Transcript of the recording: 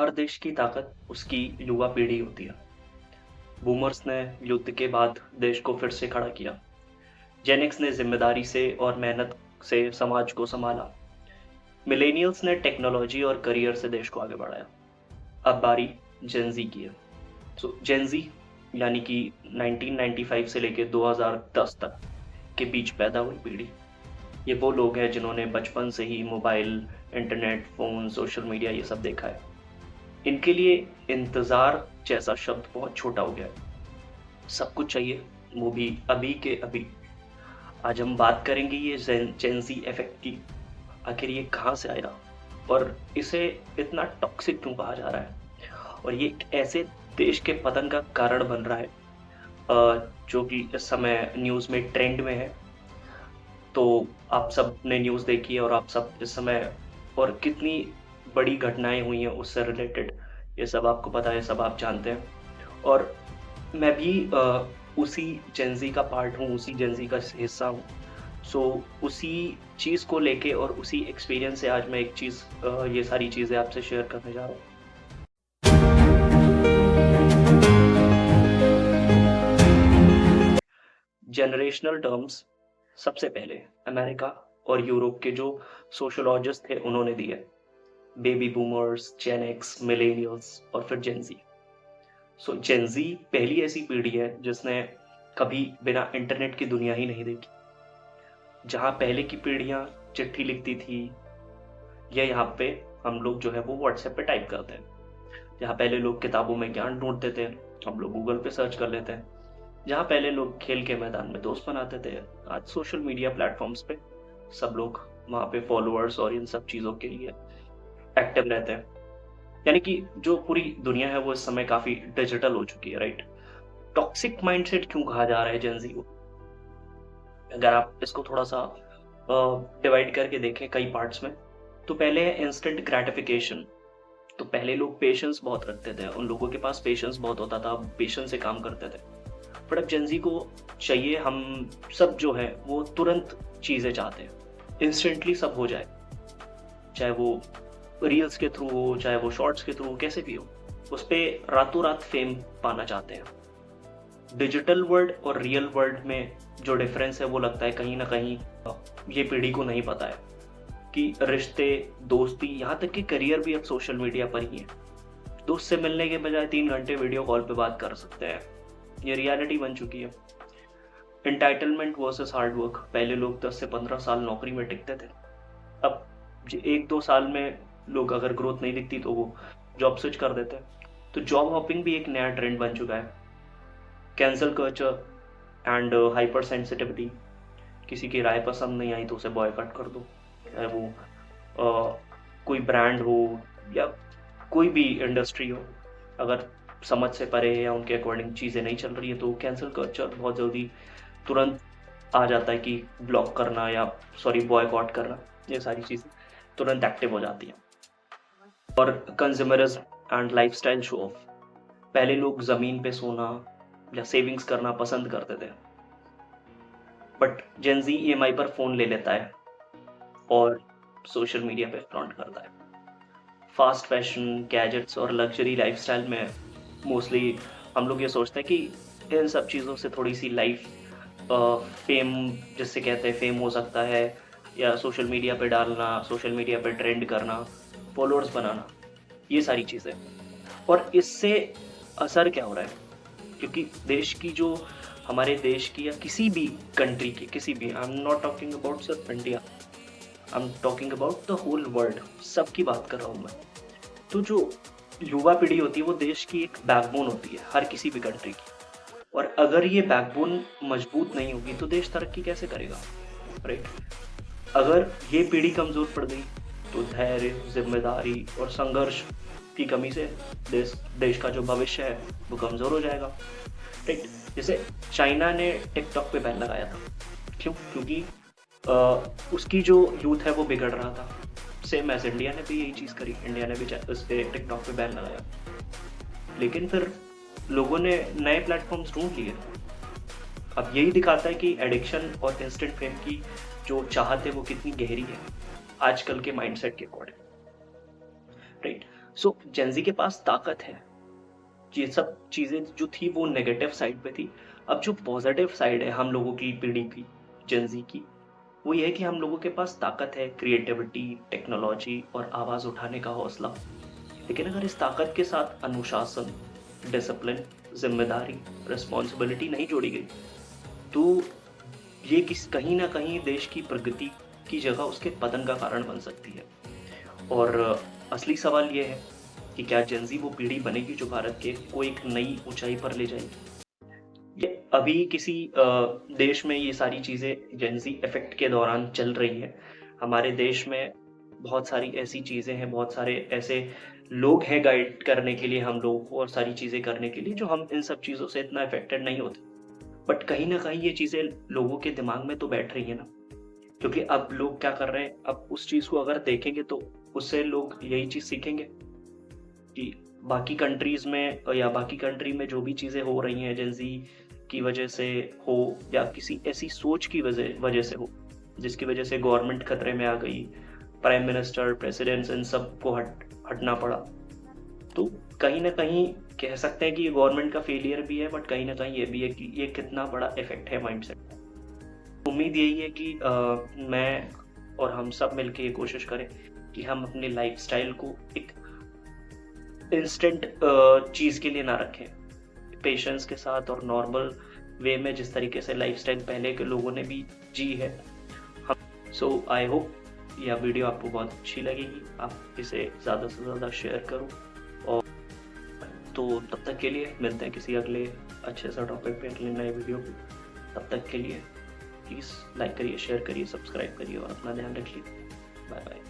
हर देश की ताकत उसकी युवा पीढ़ी होती है। बूमर्स ने युद्ध के बाद देश को फिर से खड़ा किया। जेनिक्स ने जिम्मेदारी से और मेहनत से समाज को संभाला। मिलेनियल्स ने टेक्नोलॉजी और करियर से देश को आगे बढ़ाया। अब बारी जेनजी की है। जेनजी यानी कि 1995 से लेकर 2010 तक के बीच पैदा हुई पीढ़ी। ये वो लोग हैं जिन्होंने बचपन से ही mobile, internet, phone, social media ये सब देखा है। इनके लिए इंतजार जैसा शब्द बहुत छोटा हो गया है। सब कुछ चाहिए, वो भी अभी के अभी। आज हम बात करेंगे ये जेंजी इफेक्ट की। आखिर ये कहाँ से आया और इसे इतना टॉक्सिक क्यों कहा जा रहा है, और ये एक ऐसे देश के पतन का कारण बन रहा है जो कि इस समय न्यूज़ में ट्रेंड में है। तो आप सब ने न्यूज़ देखी है और आप सब इस समय और कितनी बड़ी घटनाएं हुई हैं उससे रिलेटेड, ये सब आपको पता है, सब आप जानते हैं। और मैं भी उसी जेनज़ी का पार्ट हूँ, उसी जेनज़ी का हिस्सा हूँ। सो उसी चीज़ को लेके और उसी एक्सपीरियंस से आज मैं एक चीज़ ये सारी चीज़ें आपसे शेयर करने जा रहा हूँ। जनरेशनल टर्म्स सबसे पहले अमेरिका और यूरोप के जो सोशियोलॉजिस्ट थे उन्होंने दिए। बेबी बूमर्स, जेन एक्स, मिलेनियल्स और फिर जेनज़ी। जेनज़ी पहली ऐसी पीढ़ी है जिसने कभी बिना इंटरनेट की दुनिया ही नहीं देखी। जहाँ पहले की पीढ़ियाँ चिट्ठी लिखती थी, या यहाँ पे हम लोग जो है वो व्हाट्सएप पे टाइप करते हैं। जहाँ पहले लोग किताबों में ज्ञान ढूंढते थे, हम लोग गूगल पे सर्च कर लेते हैं। जहाँ पहले लोग खेल के मैदान में दोस्त बनाते थे, आज सोशल मीडिया प्लेटफॉर्म्स पे सब लोग वहाँ पे फॉलोअर्स और इन सब चीज़ों के लिए एक्टिव रहते हैं। यानी कि जो पूरी दुनिया है वो इस समय काफ़ी डिजिटल हो चुकी है, राइट? टॉक्सिक माइंडसेट क्यों कहा जा रहा है जेन ज़ी को? अगर आप इसको थोड़ा-सा डिवाइड करके देखें कई पार्ट्स में, तो पहले है इंस्टेंट ग्रैटिफिकेशन। तो पहले लोग पेशेंस बहुत रखते थे, उन लोगों के पास पेशेंस बहुत होता था, पेशेंस से काम करते थे। बट अब जेन ज़ी को चाहिए, हम सब जो है वो तुरंत चीज़ें चाहते हैं, इंस्टेंटली सब हो जाए। चाहे वो रील्स के थ्रू हो, चाहे वो शॉर्ट्स के थ्रू हो, कैसे भी हो, उस पे रातों रात फेम पाना चाहते हैं। डिजिटल वर्ल्ड और रियल वर्ल्ड में जो डिफरेंस है वो लगता है कहीं ना कहीं ये पीढ़ी को नहीं पता है कि रिश्ते, दोस्ती, यहाँ तक कि करियर भी अब सोशल मीडिया पर ही है। दोस्त से मिलने के बजाय 3 घंटे वीडियो कॉल पे बात कर सकते हैं, ये रियलिटी बन चुकी है। Entitlement versus hard work. पहले लोग 10 से 15 साल नौकरी में टिकते थे, अब 1-2 साल में लोग अगर ग्रोथ नहीं दिखती तो वो जॉब स्विच कर देते हैं। तो जॉब हॉपिंग भी एक नया ट्रेंड बन चुका है। Cancel culture and hyper sensitivity. किसी की राय पसंद नहीं आई तो उसे बॉयकॉट कर दो, चाहे वो कोई ब्रांड हो या कोई भी इंडस्ट्री हो। अगर समझ से परे है या उनके अकॉर्डिंग चीज़ें नहीं चल रही है तो कैंसिल कल्चर बहुत जल्दी तुरंत आ जाता है कि ब्लॉक करना या बॉयकॉट करना, ये सारी चीज़ें तुरंत एक्टिव हो जाती हैं। और consumerism and lifestyle show off. पहले लोग ज़मीन पे सोना या सेविंग्स करना पसंद करते थे, बट जेन ज़ी ईएमआई पर फ़ोन ले लेता है और सोशल मीडिया पे फ्लॉन्ट करता है। फास्ट फैशन, गैजेट्स और लग्जरी लाइफस्टाइल में मोस्टली हम लोग ये सोचते हैं कि इन सब चीज़ों से थोड़ी सी लाइफ फेम, जिससे कहते हैं फेम हो सकता है, या सोशल मीडिया पे डालना, सोशल मीडिया पे ट्रेंड करना, फॉलोअर्स बनाना, ये सारी चीज़ें। और इससे असर क्या हो रहा है? क्योंकि देश की जो, हमारे देश की या किसी भी कंट्री की, किसी भी, I am not talking about सिर्फ India, I am talking about the whole world, सबकी बात कर रहा हूँ मैं। तो जो युवा पीढ़ी होती है वो देश की एक बैकबोन होती है, हर किसी भी कंट्री की। और अगर ये बैकबोन मजबूत नहीं होगी तो देश तरक्की कैसे करेगा, राइट? अगर ये पीढ़ी कमज़ोर पड़ गई तो धैर्य, जिम्मेदारी और संघर्ष की कमी से देश का जो भविष्य है वो कमज़ोर हो जाएगा, राइट? जैसे चाइना ने टिकटॉक पे बैन लगाया था, क्यों? क्योंकि उसकी जो यूथ है वो बिगड़ रहा था। सेम एज इंडिया ने भी यही चीज़ करी, इंडिया ने भी उस पर टिकटॉक पे बैन लगाया, लेकिन फिर लोगों ने नए प्लेटफॉर्म्स ढूंढ लिए। अब यही दिखाता है कि एडिक्शन और इंस्टेंट फेम की जो चाहत है वो कितनी गहरी है आजकल के माइंडसेट के अकॉर्डिंग, राइट? सो जेंजी के पास ताकत है। ये सब चीजें जो थी वो नेगेटिव साइड पे थी। अब जो पॉजिटिव साइड है हम लोगों की पीढ़ी की, जेंजी की, वो ये है कि हम लोगों के पास ताकत है, क्रिएटिविटी, टेक्नोलॉजी और आवाज उठाने का हौसला। लेकिन अगर इस ताकत के साथ अनुशासन, डिसिप्लिन, जिम्मेदारी, रिस्पॉन्सिबिलिटी नहीं जोड़ी गई, तो ये कहीं ना कहीं देश की प्रगति की जगह उसके पतन का कारण बन सकती है। और असली सवाल ये है कि क्या जेंजी वो पीढ़ी बनेगी जो भारत को एक नई ऊंचाई पर ले जाएगी। ये अभी किसी देश में ये सारी चीजें जेंजी इफेक्ट के दौरान चल रही है। हमारे देश में बहुत सारी ऐसी चीजें हैं, बहुत सारे ऐसे लोग हैं गाइड करने के लिए हम लोगों को और सारी चीजें करने के लिए, जो हम इन सब चीजों से इतना इफेक्टेड नहीं होते। बट कहीं ना कहीं ये चीजें लोगों के दिमाग में तो बैठ रही है ना, क्योंकि अब लोग क्या कर रहे हैं, अब उस चीज को अगर देखेंगे तो उससे लोग यही चीज सीखेंगे कि बाकी कंट्रीज में या बाकी कंट्री में जो भी चीजें हो रही हैं जेंजी की वजह से हो, या किसी ऐसी सोच की वजह से हो जिसकी वजह से गवर्नमेंट खतरे में आ गई, प्राइम मिनिस्टर, प्रेसिडेंट्स, इन सब को हटना पड़ा। तो कहीं ना कहीं कह सकते हैं कि ये गवर्नमेंट का फेलियर भी है, बट कहीं ना कहीं ये भी है कि ये कितना बड़ा इफेक्ट है माइंडसेट। उम्मीद यही है कि मैं और हम सब मिलके ये कोशिश करें कि हम अपने लाइफस्टाइल को एक इंस्टेंट चीज के लिए ना रखें, पेशेंस के साथ और नॉर्मल वे में, जिस तरीके से लाइफस्टाइल पहले के लोगों ने भी जी है। सो आई होप यह वीडियो आपको बहुत अच्छी लगेगी, आप इसे ज़्यादा से ज़्यादा शेयर करो। और तो तब तक के लिए मिलते हैं किसी अगले अच्छे सा टॉपिक पे, अगले नए वीडियो पे। तब तक के लिए प्लीज़ लाइक करिए, शेयर करिए, सब्सक्राइब करिए और अपना ध्यान रखिए। Bye bye.